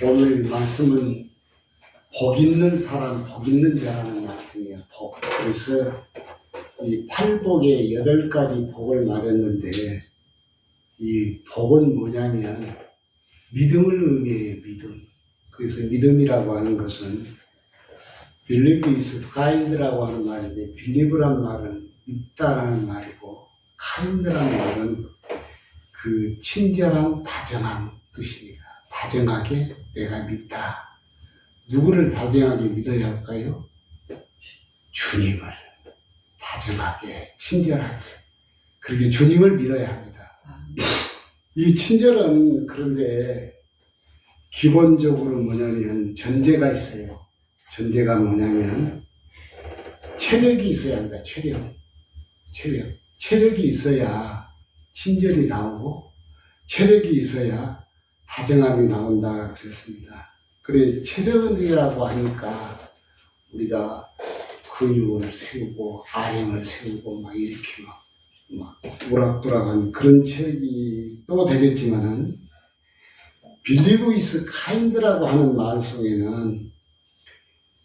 오늘 말씀은 복 있는 사람, 복 있는 자라는 말씀이에요. 복. 그래서 이 팔복의 8가지 복을 말했는데 이 복은 뭐냐면 믿음을 의미해요. 믿음. 그래서 믿음이라고 하는 것은 believe is kind라고 하는 말인데 believe란 말은 믿다라는 말이고 kind라는 말은 그 친절한 다정한 뜻입니다. 다정하게 내가 믿다. 누구를 다정하게 믿어야 할까요? 주님을 다정하게 친절하게 그렇게 주님을 믿어야 합니다. 이 친절은 그런데 기본적으로 뭐냐면 전제가 있어요. 전제가 뭐냐면 체력이 있어야 한다. 체력이 있어야 친절이 나오고 체력이 있어야 다정함이 나온다 그랬습니다. 그래 체력이라고 하니까 우리가 근육을 세우고 아령을 세우고 막 이렇게 막 우락부락한 그런 체력이 또 되겠지만은 believe is kind라고 하는 말 속에는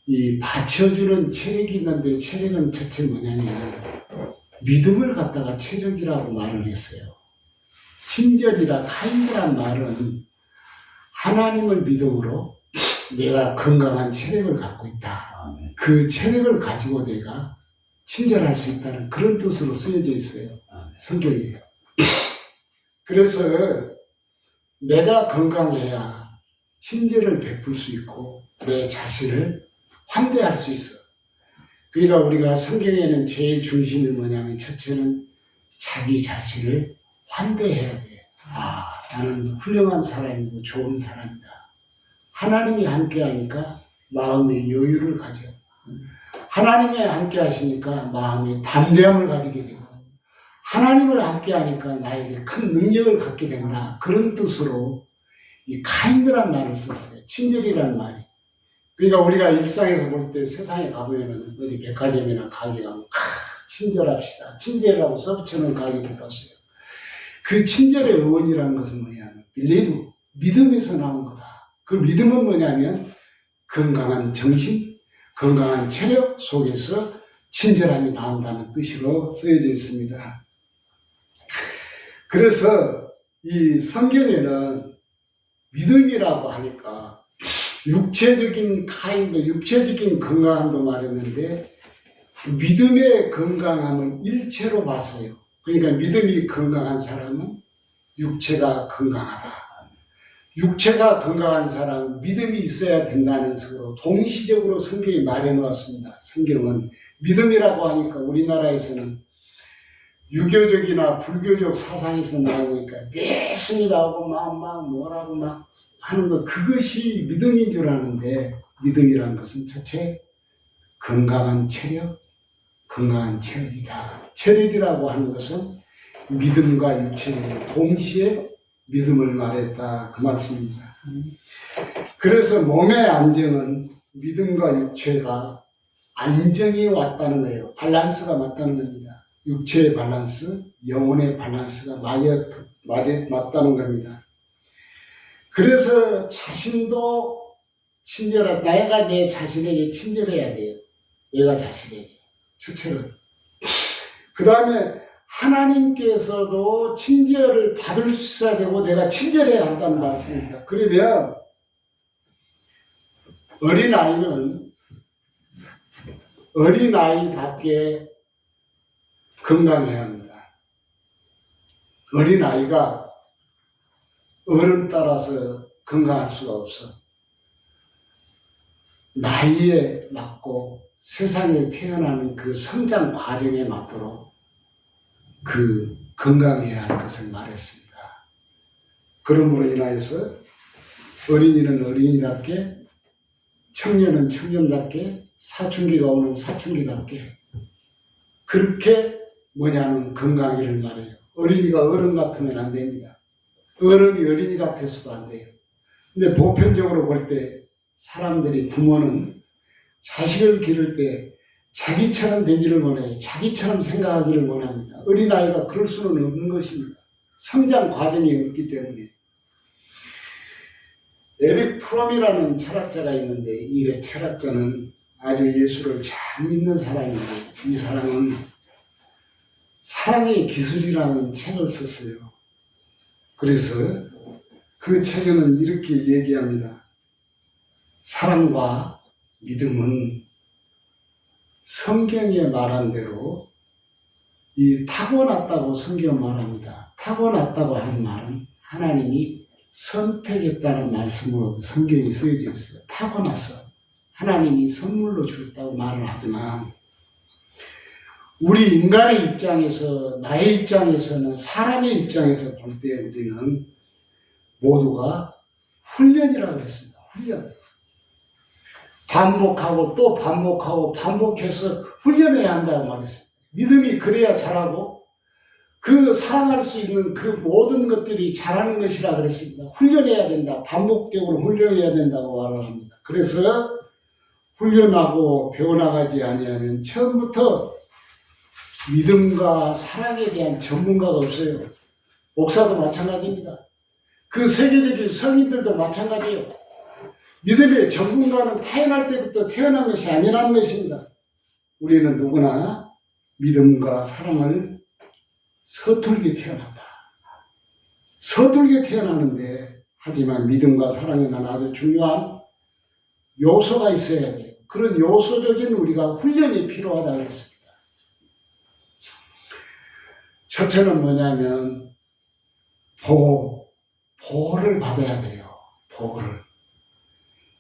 이 받쳐주는 체력이 있는데 체력은 대체 뭐냐면 믿음을 갖다가 체력이라고 말을 했어요. 친절이라 kind란 말은 하나님을 믿음으로 내가 건강한 체력을 갖고 있다. 그 체력을 가지고 내가 친절할 수 있다는 그런 뜻으로 쓰여져 있어요. 성경에. 그래서 내가 건강해야 친절을 베풀 수 있고 내 자신을 환대할 수 있어. 그러니까 우리가 성경에는 제일 중심이 뭐냐면 첫째는 자기 자신을 환대해야 돼. 아, 나는 훌륭한 사람이고 좋은 사람이다. 하나님이 함께 하니까 마음의 여유를 가져. 하나님이 함께 하시니까 마음의 담대함을 가지게 되고 하나님을 함께 하니까 나에게 큰 능력을 갖게 된다. 그런 뜻으로 이 kind란 말을 썼어요. 친절이라는 말이. 그러니까 우리가 일상에서 볼 때 세상에 가보면은 어디 백화점이나 가게 가면 친절합시다. 친절이라고 써붙여놓은 가게도 봤어요. 그 친절의 어원이라는 것은 뭐냐면 believe, 믿음에서 나온 거다. 그 믿음은 뭐냐면 건강한 정신, 건강한 체력 속에서 친절함이 나온다는 뜻으로 쓰여져 있습니다. 그래서 이 성경에는 믿음이라고 하니까 육체적인 육체적인 건강함도 말했는데 믿음의 건강함은 일체로 봤어요. 그러니까 믿음이 건강한 사람은 육체가 건강하다. 육체가 건강한 사람은 믿음이 있어야 된다는 식으로 동시적으로 성경이 말해 놓았습니다. 성경은 믿음이라고 하니까 우리나라에서는 유교적이나 불교적 사상에서 나오니까 예수이 나오고 막 뭐라고 막 하는 것 그것이 믿음인 줄 아는데 믿음이란 것은 첫째 건강한 체력, 건강한 체력이다. 체력이라고 하는 것은 믿음과 육체를 동시에 믿음을 말했다. 그 말씀입니다. 그래서 몸의 안정은 믿음과 육체가 안정이 왔다는 거예요. 밸런스가 맞다는 겁니다. 육체의 밸런스, 영혼의 밸런스가 맞다는 겁니다. 그래서 자신도 친절하다. 내가 내 자신에게 친절해야 돼요. 내가 자신에게. 첫째로. 그 다음에 하나님께서도 친절을 받을 수 있어야 되고 내가 친절해야 한다는 말씀입니다. 그러면 어린아이답게 건강해야 합니다. 어린아이가 어른 따라서 건강할 수가 없어. 나이에 맞고 세상에 태어나는 그 성장 과정에 맞도록 그 건강해야 할 것을 말했습니다. 그러므로 인하여서 어린이는 어린이답게 청년은 청년답게 사춘기가 오는 사춘기답게 그렇게 뭐냐면 건강이를 말해요. 어린이가 어른 같으면 안 됩니다. 어른이 어린이 같아서도 안 돼요. 근데 보편적으로 볼 때 사람들이 부모는 자식을 기를 때 자기처럼 되기를 원해요. 자기처럼 생각하기를 원합니다. 어린아이가 그럴 수는 없는 것입니다. 성장 과정이 없기 때문에. 에릭 프롬이라는 철학자가 있는데 이 철학자는 아주 예수를 잘 믿는 사람이고 이 사람은 사랑의 기술이라는 책을 썼어요. 그래서 그 책에는 이렇게 얘기합니다. 사랑과 믿음은 성경에 말한 대로 이 타고났다고 성경 말합니다. 타고났다고 하는 말은 하나님이 선택했다는 말씀으로 성경이 쓰여져 있어요. 타고났어. 하나님이 선물로 주었다고 말을 하지만 우리 인간의 입장에서 나의 입장에서는 사람의 입장에서 볼 때 우리는 모두가 훈련이라고 그랬습니다. 훈련. 반복하고 또 반복하고 반복해서 훈련해야 한다고 말했습니다. 믿음이 그래야 잘하고 그 살아갈 수 있는 그 모든 것들이 잘하는 것이라 그랬습니다. 훈련해야 된다. 반복적으로 훈련해야 된다고 말을 합니다. 그래서 훈련하고 배워나가지 아니하면 처음부터 믿음과 사랑에 대한 전문가가 없어요. 목사도 마찬가지입니다. 그 세계적인 성인들도 마찬가지예요. 믿음의 전문가는 태어날 때부터 태어난 것이 아니라는 것입니다. 우리는 누구나 믿음과 사랑을 서툴게 태어난다. 서툴게 태어나는데 하지만 믿음과 사랑에는 아주 중요한 요소가 있어야 돼요. 그런 요소적인 우리가 훈련이 필요하다고 했습니다. 첫째는 뭐냐면 보호를 받아야 돼요. 보호를.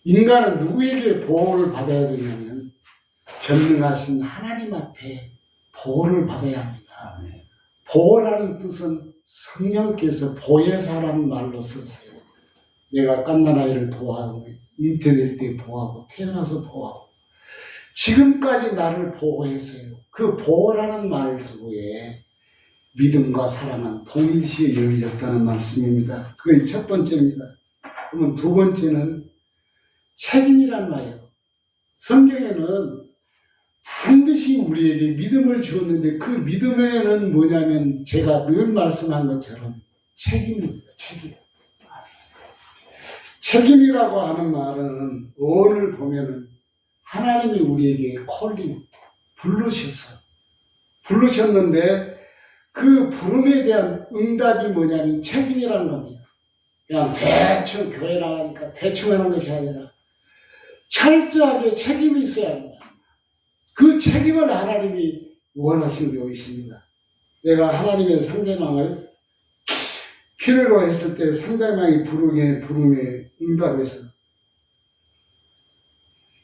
인간은 누구에게 보호를 받아야 되냐면 전능하신 하나님 앞에 보호를 받아야 합니다. 보호라는 뜻은 성령께서 보혜사라는 말로 썼어요. 내가 갓난아이를 보호하고 잉태될 때 보호하고 태어나서 보호하고 지금까지 나를 보호했어요. 그 보호라는 말 속에 믿음과 사랑은 동일시에 여겨졌다는 말씀입니다. 그게 첫 번째입니다. 그러면 두 번째는 책임이란 말이에요. 성경에는 반드시 우리에게 믿음을 주었는데 그 믿음에는 뭐냐면 제가 늘 말씀한 것처럼 책임입니다. 책임. 책임이라고 하는 말은 어를 보면은 하나님이 우리에게 부르셨는데 그 부름에 대한 응답이 뭐냐면 책임이라는 겁니다. 그냥 대충 교회 나가니까 대충 하는 것이 아니라 철저하게 책임이 있어야 합니다. 그 책임을 하나님이 원하시는 게 있습니다. 내가 하나님의 상대방을 필요로 했을 때 상대방이 부름에 응답해서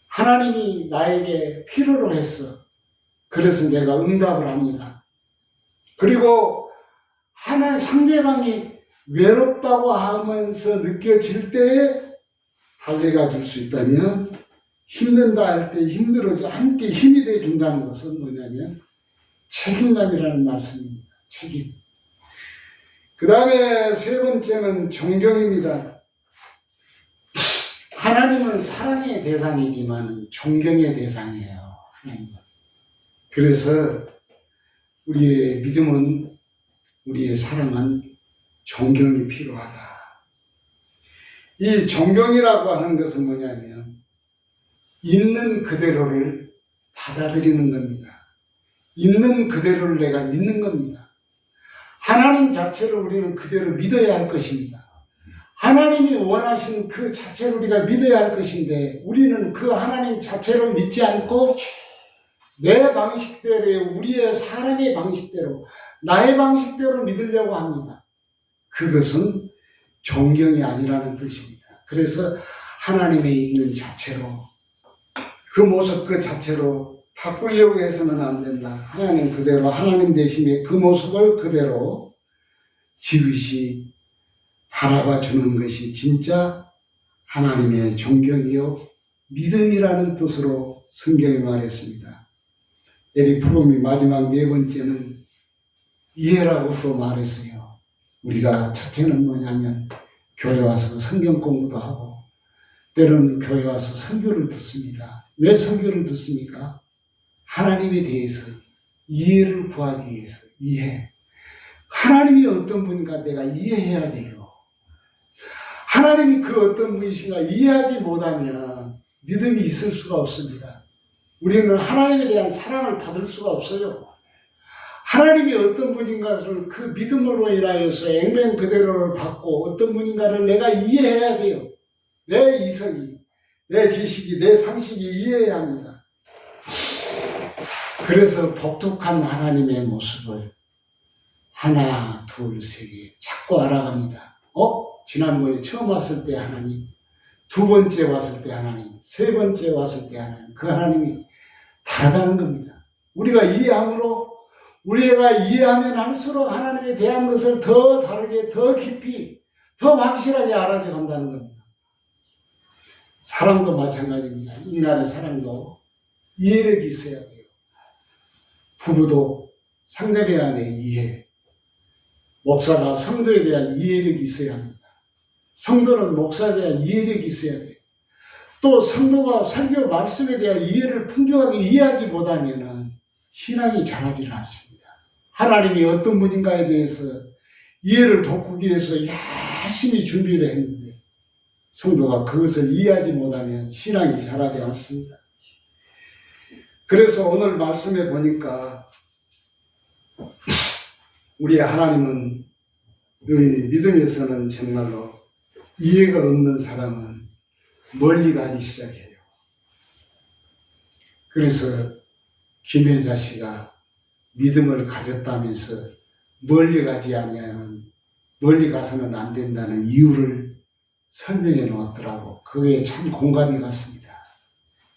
하나님이 나에게 필요로 했어. 그래서 내가 응답을 합니다. 그리고 상대방이 외롭다고 하면서 느껴질 때에 달래가 줄 수 있다면 힘든다 할 때 힘들어져 함께 힘이 돼 준다는 것은 뭐냐면 책임감이라는 말씀입니다. 책임. 그 다음에 세 번째는 존경입니다. 하나님은 사랑의 대상이지만 존경의 대상이에요. 하나님은. 그래서 우리의 믿음은 우리의 사랑은 존경이 필요하다. 이 존경이라고 하는 것은 뭐냐면 있는 그대로를 받아들이는 겁니다. 있는 그대로를 내가 믿는 겁니다. 하나님 자체를 우리는 그대로 믿어야 할 것입니다. 하나님이 원하신 그 자체를 우리가 믿어야 할 것인데 우리는 그 하나님 자체를 믿지 않고 내 방식대로 우리의 사람의 방식대로 나의 방식대로 믿으려고 합니다. 그것은 존경이 아니라는 뜻입니다. 그래서 하나님의 있는 자체로 그 모습 그 자체로 바꾸려고 해서는 안 된다. 하나님 그대로 하나님 대신에 그 모습을 그대로 지그시 바라봐 주는 것이 진짜 하나님의 존경이요 믿음이라는 뜻으로 성경에 말했습니다. 에릭 프롬이 마지막 네 번째는 이해라고 또 말했어요. 우리가 첫째는 뭐냐면 교회 와서 성경 공부도 하고 때로는 교회 와서 설교를 듣습니다. 왜 설교를 듣습니까? 하나님에 대해서 이해를 구하기 위해서. 이해. 하나님이 어떤 분인가 내가 이해해야 돼요. 하나님이 그 어떤 분이신가 이해하지 못하면 믿음이 있을 수가 없습니다. 우리는 하나님에 대한 사랑을 받을 수가 없어요. 하나님이 어떤 분인가를 그 믿음으로 인하여서 액면 그대로를 받고 어떤 분인가를 내가 이해해야 돼요. 내 이성이, 내 지식이, 내 상식이 이해해야 합니다. 그래서 독특한 하나님의 모습을 하나, 둘, 세 개 자꾸 알아갑니다. 지난번에 처음 왔을 때 하나님, 두 번째 왔을 때 하나님, 세 번째 왔을 때 하나님, 그 하나님이 다르다는 겁니다. 우리가 이해하면 할수록 하나님에 대한 것을 더 다르게, 더 깊이, 더 확실하게 알아져 간다는 겁니다. 사랑도 마찬가지입니다. 인간의 사랑도 이해력이 있어야 돼요. 부부도 상대방에 대한 이해, 목사가 성도에 대한 이해력이 있어야 합니다. 성도는 목사에 대한 이해력이 있어야 돼요. 또 성도가 설교 말씀에 대한 이해를 풍족하게 이해하지 못하면 신앙이 자라지를 않습니다. 하나님이 어떤 분인가에 대해서 이해를 돋구기 위해서 열심히 준비를 했는데 성도가 그것을 이해하지 못하면 신앙이 자라지 않습니다. 그래서 오늘 말씀에 보니까 우리 하나님은 믿음에서는 정말로 이해가 없는 사람은 멀리 가기 시작해요. 그래서 김혜자 씨가 믿음을 가졌다면서 멀리 가지 아니하면 멀리 가서는 안 된다는 이유를 설명해 놓았더라고. 그게 참 공감이 갔습니다.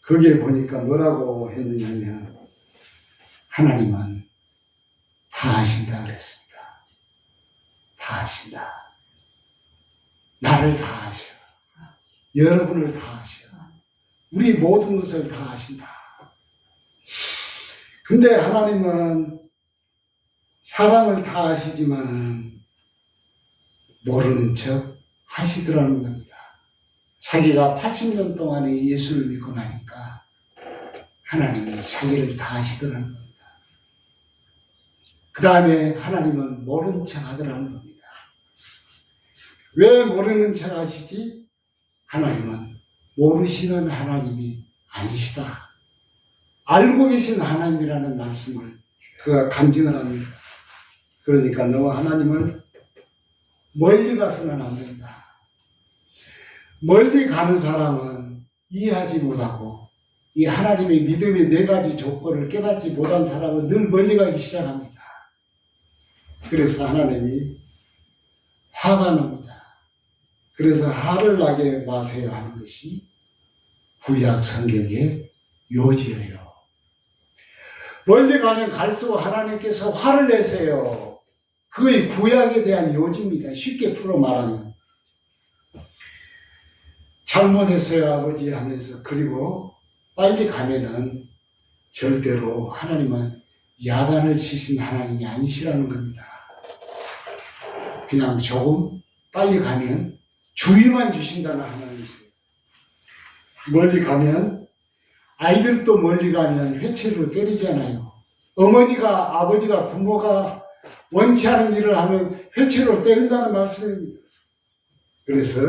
거기에 보니까 뭐라고 했느냐면 하나님은 다 아신다 그랬습니다. 다 아신다. 나를 다 아셔. 여러분을 다 아셔. 우리 모든 것을 다 아신다. 근데 하나님은 사람을 다 아시지만 모르는 척 하시더라는 겁니다. 자기가 80년 동안에 예수를 믿고 나니까 하나님이 자기를 다 아시더라는 겁니다. 그 다음에 하나님은 모른 척 하더라는 겁니다. 왜 모르는 척 하시지? 하나님은 모르시는 하나님이 아니시다. 알고 계신 하나님이라는 말씀을 그가 간증을 합니다. 그러니까 너 하나님을 멀리 가서는 안 된다. 멀리 가는 사람은 이해하지 못하고 이 하나님의 믿음의 4가지 조건을 깨닫지 못한 사람은 늘 멀리 가기 시작합니다. 그래서 하나님이 화가 납니다. 그래서 화를 나게 마세요 하는 것이 구약 성경의 요지예요. 멀리 가면 갈수록 하나님께서 화를 내세요. 그의 구약에 대한 요지입니다. 쉽게 풀어 말하면. 잘못했어요 아버지 하면서 그리고 빨리 가면은 절대로 하나님은 야단을 치신 하나님이 아니시라는 겁니다. 그냥 조금 빨리 가면 주의만 주신다는 하나님이세요. 멀리 가면 아이들도 멀리 가면 회초리로 때리잖아요. 어머니가 아버지가 부모가 원치 않은 일을 하면 회초리로 때린다는 말씀입니다. 그래서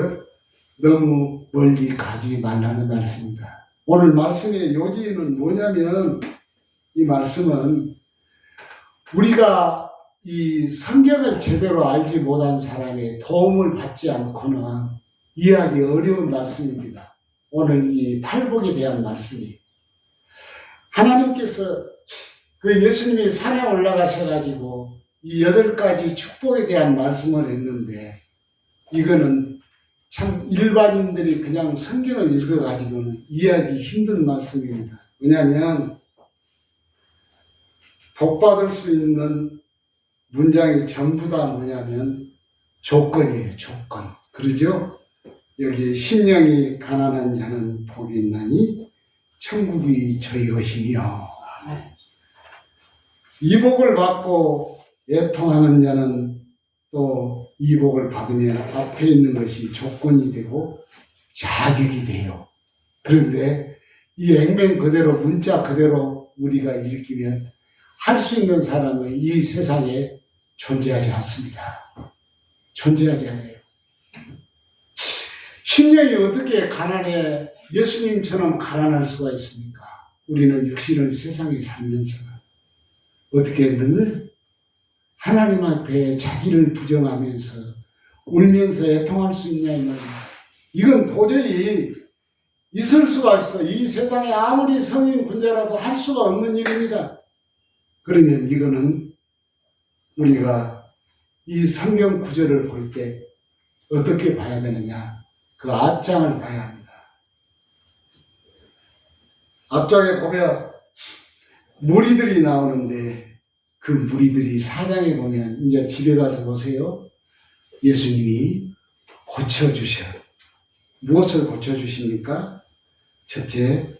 너무 멀리 가지 말라는 말씀입니다. 오늘 말씀의 요지는 뭐냐면 이 말씀은 우리가 이 성경을 제대로 알지 못한 사람의 도움을 받지 않고는 이해하기 어려운 말씀입니다. 오늘 이 팔복에 대한 말씀이 하나님께서 그 예수님이 산에 올라가셔가지고 이 8가지 축복에 대한 말씀을 했는데 이거는 참 일반인들이 그냥 성경을 읽어가지고는 이해하기 힘든 말씀입니다. 왜냐하면 복받을 수 있는 문장이 전부 다 뭐냐면 조건이에요. 조건. 그러죠? 여기 심령이 가난한 자는 복이 있나니 천국이 저희 것이며 이 복을 받고 애통하는 자는 또 이 복을 받으면 앞에 있는 것이 조건이 되고 자격이 돼요. 그런데 이 액면 그대로 문자 그대로 우리가 읽으면 할 수 있는 사람은 이 세상에 존재하지 않습니다. 존재하지 않아요. 심령이 어떻게 가난해 예수님처럼 가난할 수가 있습니까? 우리는 육신을 세상에 살면서 어떻게 늘 하나님 앞에 자기를 부정하면서 울면서 애통할 수 있냐 이 말입니다. 이건 도저히 있을 수가 없어. 이 세상에 아무리 성인 군자라도 할 수가 없는 일입니다. 그러면 이거는 우리가 이 성경 구절을 볼 때 어떻게 봐야 되느냐? 그 앞장을 봐야 합니다. 앞장에 보면 무리들이 나오는데 그 무리들이 4장에 보면 이제 집에 가서 보세요. 예수님이 고쳐주셔. 무엇을 고쳐주십니까? 첫째,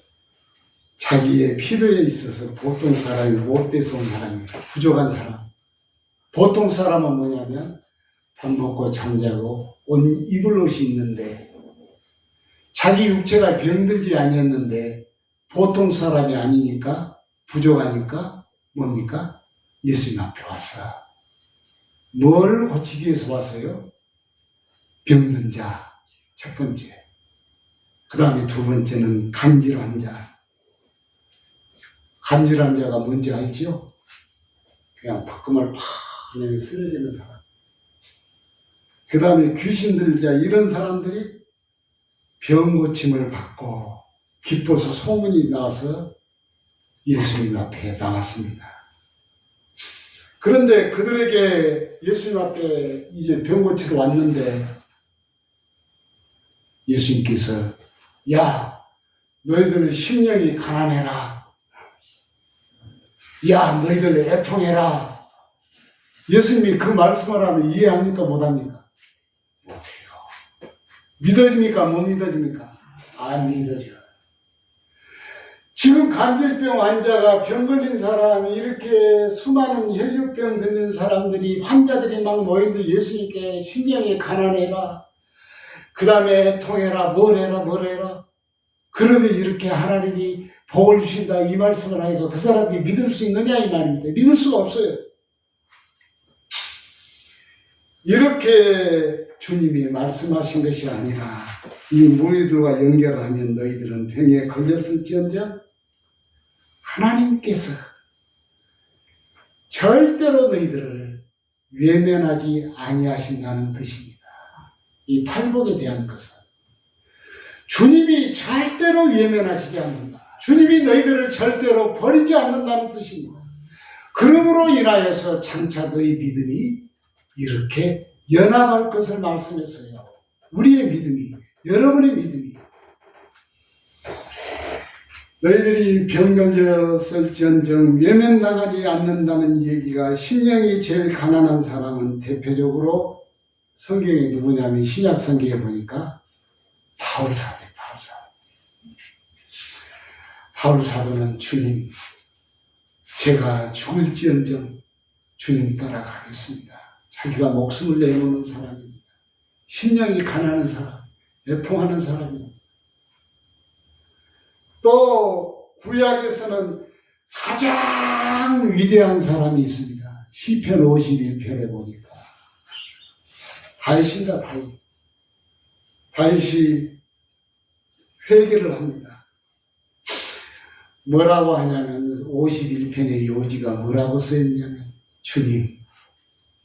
자기의 필요에 있어서 보통 사람이 못 돼서 온 사람입니다. 부족한 사람. 보통 사람은 뭐냐면 밥 먹고 잠자고 옷 입을 옷이 있는데 자기 육체가 병들지 아니었는데 보통 사람이 아니니까 부족하니까 뭡니까? 예수님 앞에 왔어. 뭘 고치기 위해서 왔어요? 병든 자, 첫 번째. 그 다음에 두 번째는 간질환 자. 간질환 자가 뭔지 알지요? 그냥 덕금을 팍 내면 쓰러지는 사람. 그 다음에 귀신 들자 이런 사람들이 병 고침을 받고 기뻐서 소문이 나서 예수님 앞에 나왔습니다. 그런데 그들에게 예수님 앞에 이제 병 고치러 왔는데 예수님께서 야, 너희들 심령이 가난해라. 야, 너희들 애통해라. 예수님이 그 말씀을 하면 이해합니까? 못합니까? 못해요. 믿어집니까? 못 믿어집니까? 안 믿어져. 지금 간질병 환자가 병 걸린 사람이 이렇게 수많은 혈류병 들린 사람들이 환자들이 막 모이는데 예수님께 심령이 가난해라. 그 다음에 애통해라. 뭘 해라. 그러면 이렇게 하나님이 복을 주신다 이 말씀을 하니까 그 사람들이 믿을 수 있느냐 이 말입니다. 믿을 수가 없어요. 이렇게 주님이 말씀하신 것이 아니라 이 무리들과 연결하면 너희들은 병에 걸렸을지언정 하나님께서 절대로 너희들을 외면하지 아니하신다는 뜻입니다. 이 팔복에 대한 것은 주님이 절대로 외면하시지 않는다. 주님이 너희들을 절대로 버리지 않는다는 뜻입니다. 그러므로 인하여서 장차 너희 믿음이 이렇게 연합할 것을 말씀했어요. 우리의 믿음이, 여러분의 믿음이. 너희들이 병 걸렸을지언정 외면당하지 않는다는 얘기가 심령이 제일 가난한 사람은 대표적으로 성경에 누구냐면 신약 성경에 보니까 바울사도예요. 바울사도는 주님, 제가 죽을지언정 주님 따라가겠습니다. 자기가 목숨을 내놓는 사람입니다. 심령이 가난한 사람, 애통하는 사람입니다. 또 구약에서는 가장 위대한 사람이 있습니다. 시편 51편에 보니까 다윗입니다. 다윗이 회개를 합니다. 뭐라고 하냐면 51편의 요지가 뭐라고 써있냐면 주님,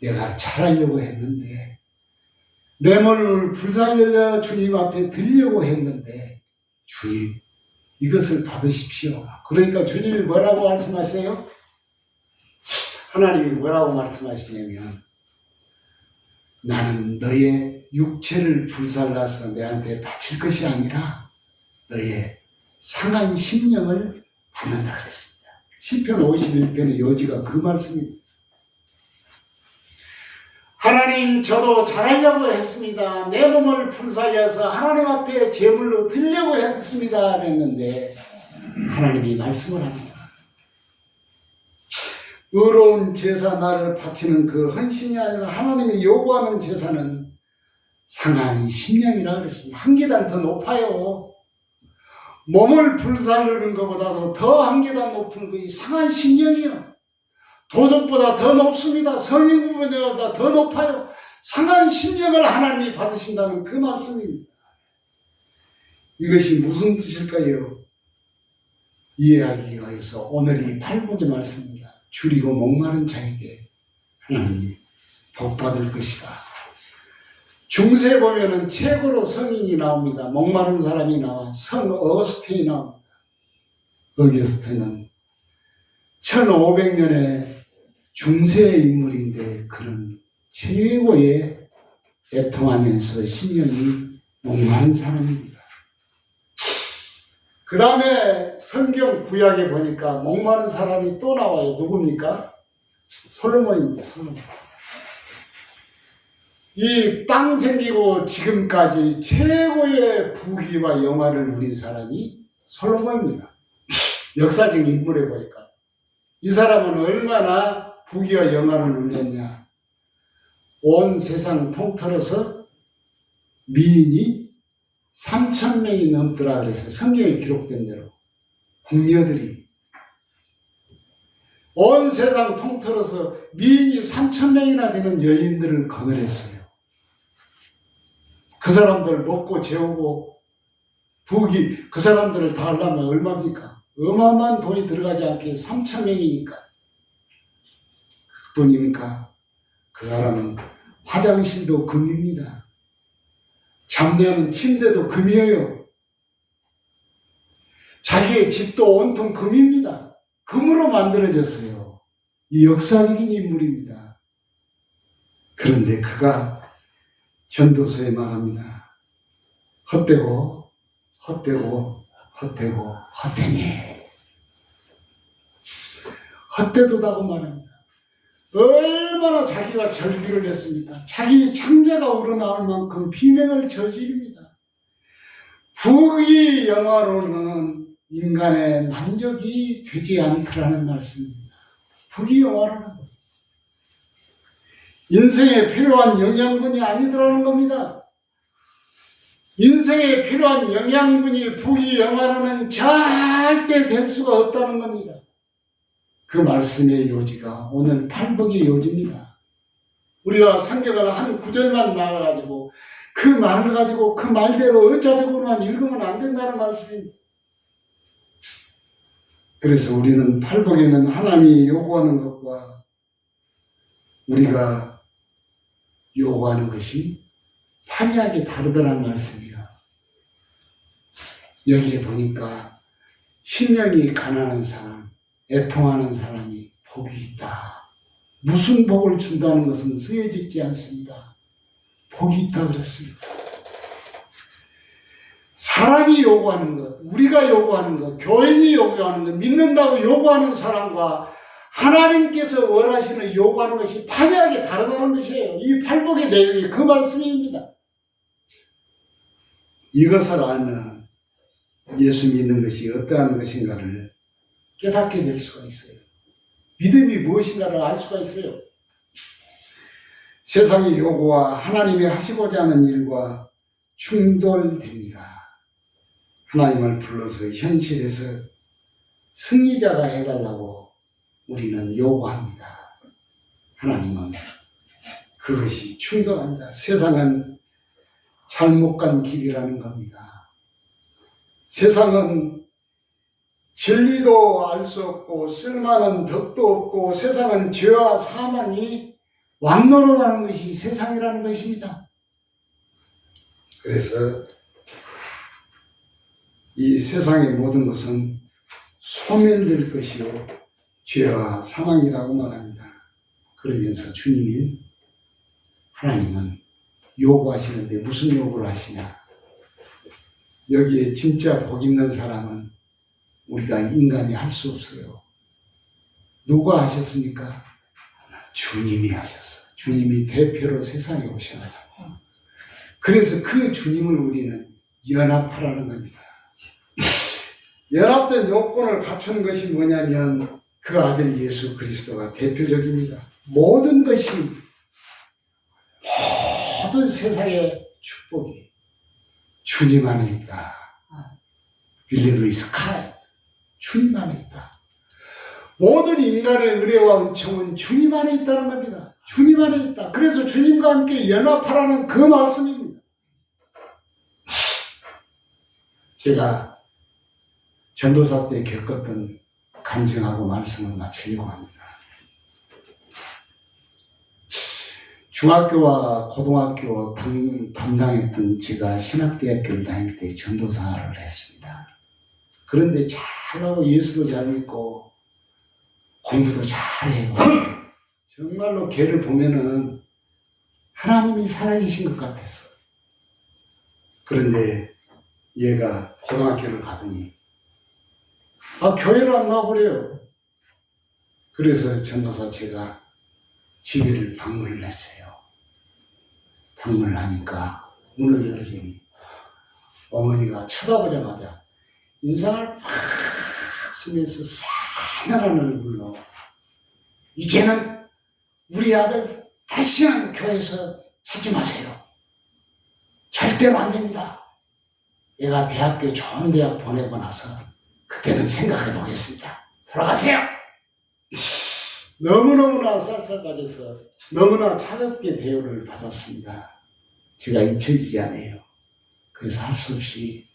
내가 잘하려고 했는데 내 몸을 불살려 주님 앞에 드리려고 했는데 주님 이것을 받으십시오. 그러니까 주님이 뭐라고 말씀하세요? 하나님이 뭐라고 말씀하시냐면 나는 너의 육체를 불살라서 내한테 바칠 것이 아니라 너의 상한 심령을 받는다 그랬습니다. 시편 51편의 요지가 그 말씀입니다. 하나님, 저도 잘하려고 했습니다. 내 몸을 불살려서 하나님 앞에 제물로 드리려고 했습니다. 했는데 하나님이 말씀을 합니다. 의로운 제사 나를 바치는 그 헌신이 아니라 하나님이 요구하는 제사는 상한 심령이라 그랬습니다. 한 계단 더 높아요. 몸을 불살르는 것보다도 더 한 계단 높은 그 상한 심령이요. 도덕보다 더 높습니다. 성인보다 더 높아요. 상한 심령을 하나님이 받으신다는 그 말씀입니다. 이것이 무슨 뜻일까요? 이해하기 위해서 오늘 이 팔복의 말씀입니다. 줄이고 목마른 자에게 하나님이 복받을 것이다. 중세 보면은 최고로 성인이 나옵니다. 목마른 사람이 나와 성 어거스틴이 나옵니다. 어거스틴은 1500년의 중세의 인물인데 그는 최고의 애통하면서 심령이 목마른 사람입니다. 그 다음에 성경 구약에 보니까 목마른 사람이 또 나와요. 누굽니까? 솔로몬입니다. 솔로몬. 이 땅 생기고 지금까지 최고의 부귀와 영화를 누린 사람이 솔로몬입니다. 역사적 인물에 보니까 이 사람은 얼마나 부귀와 영화를 누렸냐. 온 세상 통틀어서 미인이 3,000명이 넘더라 그래서 성경에 기록된 대로 궁녀들이 온 세상 통틀어서 미인이 3,000명이나 되는 여인들을 거느렸어요. 그 사람들 먹고 재우고 부귀 그 사람들을 다 하려면 얼마입니까? 어마어마한 돈이 들어가지 않게 3,000명이니까 그뿐입니까? 그 사람은 화장실도 금입니다. 잠자는 침대도 금이에요. 자기의 집도 온통 금입니다. 금으로 만들어졌어요. 이 역사적인 인물입니다. 그런데 그가 전도서에 말합니다. 헛되고 헛되고 헛되고 헛되니 헛되도다고 말합니다. 얼마나 자기가 절규를 했습니까? 자기 창자가 우러나올 만큼 비명을 저지릅니다. 부귀 영화로는 인간의 만족이 되지 않더라는 말씀입니다. 부귀 영화로는 인생에 필요한 영양분이 아니더라는 겁니다. 인생에 필요한 영양분이 부귀 영화로는 절대 될 수가 없다는 겁니다. 그 말씀의 요지가 오늘 팔복의 요지입니다. 우리가 성경을 한 구절만 나와가지고 그 말을 가지고 그 말대로 어자적으로만 읽으면 안 된다는 말씀입니다. 그래서 우리는 팔복에는 하나님이 요구하는 것과 우리가 요구하는 것이 판이하게 다르더란 말씀이야. 여기에 보니까 심령이 가난한 사람, 애통하는 사람이 복이 있다. 무슨 복을 준다는 것은 쓰여져 있지 않습니다. 복이 있다 그랬습니다. 사람이 요구하는 것, 우리가 요구하는 것, 교인이 요구하는 것, 믿는다고 요구하는 사람과 하나님께서 원하시는 요구하는 것이 판이하게 다르다는 것이에요. 이 팔복의 내용이 그 말씀입니다. 이것을 알면 예수 믿는 것이 어떠한 것인가를 깨닫게 될 수가 있어요. 믿음이 무엇인가를 알 수가 있어요. 세상의 요구와 하나님이 하시고자 하는 일과 충돌됩니다. 하나님을 불러서 현실에서 승리자가 해달라고 우리는 요구합니다. 하나님은 그것이 충돌합니다. 세상은 잘못 간 길이라는 겁니다. 세상은 진리도 알 수 없고 쓸만한 덕도 없고 세상은 죄와 사망이 왕노릇하는 것이 세상이라는 것입니다. 그래서 이 세상의 모든 것은 소멸될 것이요 죄와 사망이라고 말합니다. 그러면서 주님이 하나님은 요구하시는데 무슨 요구를 하시냐? 여기에 진짜 복 있는 사람은 우리가 인간이 할 수 없어요. 누가 하셨습니까? 주님이 하셨어요. 주님이 대표로 세상에 오셔가지고. 그래서 그 주님을 우리는 연합하라는 겁니다. 연합된 요건을 갖추는 것이 뭐냐면 그 아들 예수 그리스도가 대표적입니다. 모든 것이 모든 세상의 축복이 주님 안에 있다. 빌리브 이스 카이 주님 안에 있다. 모든 인간의 은혜와 은총은 주님 안에 있다는 겁니다. 주님 안에 있다. 그래서 주님과 함께 연합하라는 그 말씀입니다. 제가 전도사 때 겪었던 간증하고 말씀을 마치려고 합니다. 중학교와 고등학교 담당했던 제가 신학대학교를 다닐 때 전도사를 했습니다. 그런데 잘하고 예수도 잘 믿고 공부도 잘해요. 정말로 걔를 보면은 하나님이 살아계신 것 같았어. 그런데 얘가 고등학교를 가더니 교회를 안 나와버려요. 그래서 전도사 제가 집에를 방문을 했어요. 방문을 하니까 문을 열으더니 어머니가 쳐다보자마자 인상을 팍 쓰면서 싸늘한 얼굴로 이제는 우리 아들 다시는 교회에서 찾지 마세요. 절대로 안 됩니다. 얘가 대학교 좋은 대학 보내고 나서 그때는 생각해 보겠습니다. 돌아가세요. 너무너무나 쌀쌀까져서 너무나 차갑게 대우를 받았습니다. 제가 잊혀지지 않아요. 그래서 할 수 없이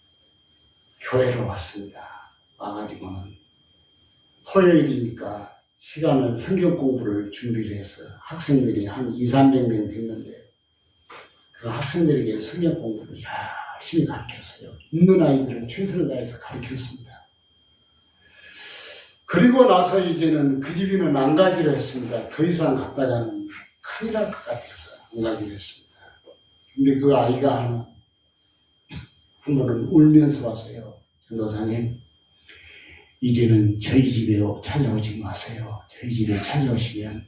교회로 왔습니다. 와가지고는 토요일이니까 시간을 성경 공부를 준비를 해서 학생들이 한 200~300명 됐는데 그 학생들에게 성경 공부를 열심히 가르쳤어요. 있는 아이들을 최선을 다해서 가르쳤습니다. 그리고 나서 이제는 그 집에는 안 가기로 했습니다. 더 이상 갔다가는 큰일 날 것 같아서 안 가기로 했습니다. 근데 그 아이가 한 번은 울면서 왔어요. 전도사님, 이제는 저희 집에 찾아오지 마세요. 저희 집에 찾아오시면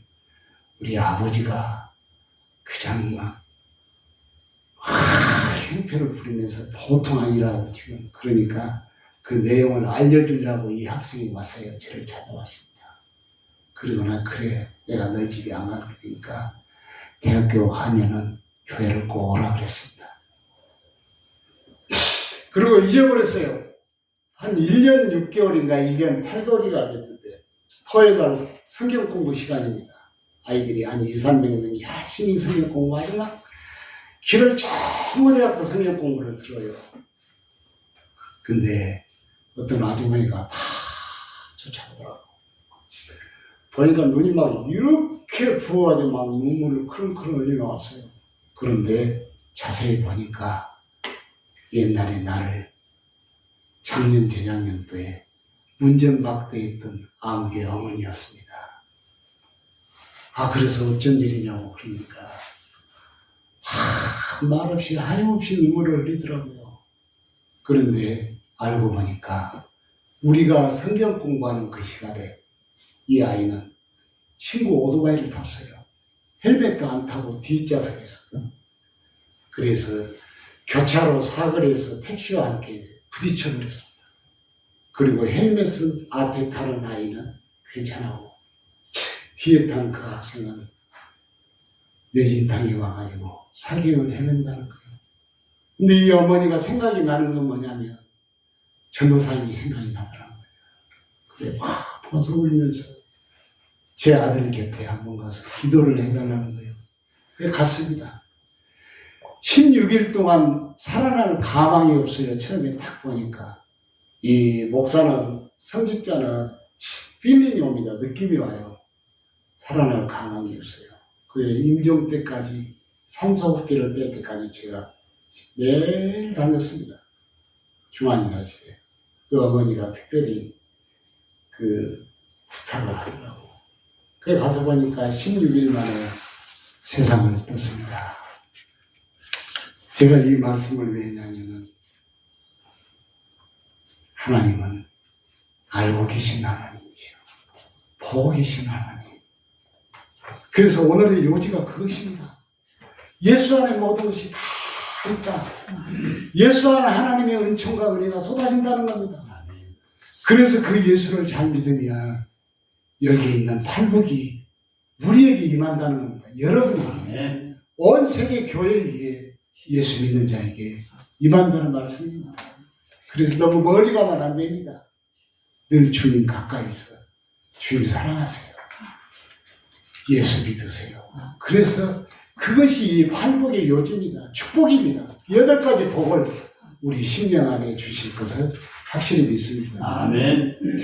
우리 아버지가 그냥 막 형편을 부리면서 보통 아니라고 지금 그러니까 그 내용을 알려주려고 이 학생이 왔어요. 저를 찾아왔습니다. 그리고 난 그래, 내가 너희 집에 안 갈 테니까 대학교 가면은 교회를 꼭 오라 그랬습니다. 그리고 잊어버렸어요. 한 1년 6개월인가 1년 8개월이가 됐는데 토요일날 성경 공부 시간입니다. 아이들이 한 200~300명이 열심히 성경 공부하지 막 귀를 쪼무려갖고 성경 공부를 들어요. 근데 어떤 아주머니가 다 쫓아오더라고. 보니까 눈이 막 이렇게 부어가지고 막 눈물을 크렁크렁 흘려나왔어요. 그런데 자세히 보니까 옛날에 나를 작년 재작년도에 문전박대에 있던 아무개 어머니였습니다. 그래서 어쩐 일이냐고 그러니까 말없이 하염없이 눈물을 흘리더라고요. 그런데 알고 보니까 우리가 성경 공부하는 그 시간에 이 아이는 친구 오토바이를 탔어요. 헬멧도 안 타고 뒷좌석에서. 그래서 교차로 사거리에서 택시와 함께 부딪혀 버렸습니다. 그리고 헬멧은 앞에 타는 아이는 괜찮아고 뒤에 탄 그 학생은 뇌진탕이 와가지고 사경을 헤맨다는 거예요. 근데 이 어머니가 생각이 나는 건 뭐냐면 전도사님이 생각이 나더라고요. 그래 막 벗어 울면서 제 아들 곁에 한번 가서 기도를 해달라는 거예요. 그래 갔습니다. 16일 동안 살아날 가망이 없어요. 처음에 딱 보니까 이 목사는 성직자는 필링이 옵니다. 느낌이 와요. 살아날 가망이 없어요. 그래 임종 때까지 산소호흡기를 뺄 때까지 제가 매일 다녔습니다. 중환자실에. 그 어머니가 특별히 그 부탁을 하더라고. 그래 가서 보니까 16일 만에 세상을 떴습니다. 제가 이 말씀을 왜 했냐면은 하나님은 알고 계신 하나님이시요. 보고 계신 하나님. 그래서 오늘의 요지가 그것입니다. 예수 안에 모든 것이 다 있다. 예수 안에 하나님의 은총과 은혜가 쏟아진다는 겁니다. 그래서 그 예수를 잘 믿으면 여기에 있는 팔복이 우리에게 임한다는 겁니다. 여러분에게, 온 세계 교회에 예수 믿는 자에게 임한다는 말씀입니다. 그래서 너무 멀리 가면 안 됩니다. 늘 주님 가까이서 주님 사랑하세요. 예수 믿으세요. 그래서 그것이 이 팔복의 요지입니다. 축복입니다. 8가지 복을 우리 심령 안에 주실 것을 확실히 믿습니다. 아멘.